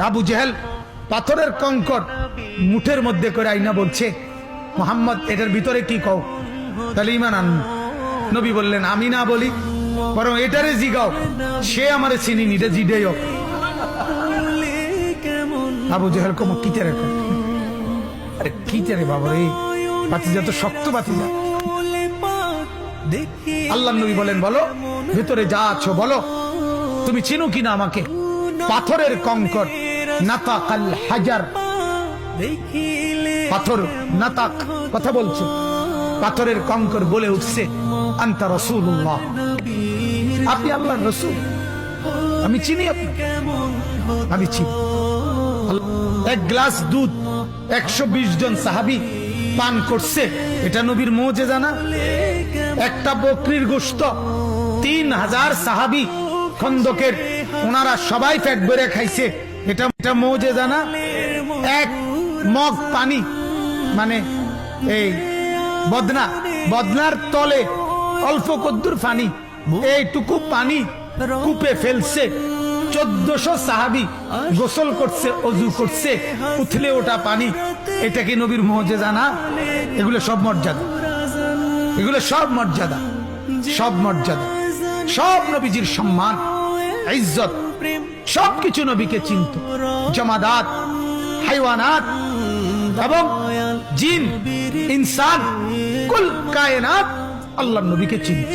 আবু জেহেল পাথরের কঙ্কর মুঠের মধ্যে করে আইনা বলছে, মোহাম্মদ এটার ভিতরে কি কও, তাহলে ইমান আন। নবী বললেন, আমি না বলি, বরং এটারে জিগাও, সে আমারে চিনি নিটা জিডেই হোক। আবু জেহেল কম কিতে রে, আরে কিতে রে বাবা রে, বাতিজা তো শক্ত বাতিজা। আল্লাহ নবী বলেন, বলো ভেতরে যা আছো বলো, তুমি চিনো কিনা আমাকে। পাথরের কঙ্কর, নাতাকাল হাজার, পাথর নাতাক কথা বলছে, পাথরের কঙ্কর বলে উঠছে, আনতা রাসূলুল্লাহ, আপনি আল্লাহর রাসূল, আমি চিনি আপনাকে, আমি চিনি। এক গ্লাস দুধ 120 জন সাহাবী পান করছে, এটা নবীর মুজিজা না? একটা বকরির গোশত 3000 সাহাবী খন্দকের, ওনারা সবাই পেট ভরে খাইছে, এটা মুজিজা না? এক মগ পানি, মানে এই বদনার তলে অল্প কদ্দুর পানি, এইটুকু পানি কূপে ফেলছে। 1400 সাহাবী গোসল করছে, অজু করছে, উথলে ওঠা পানি। এটা কি নবীর মুজিজা না? এগুলো সব মর্যাদা, এগুলো সব মর্যাদা, সব মর্যাদা, সব নবীজির সম্মান, ইজ্জত, সবকিছু নবীকে চিনত। জামাদাত, হাইওয়ানাত এবং জিন, ইনসান, কুল কায়নাত আল্লাহর নবীকে চিনত।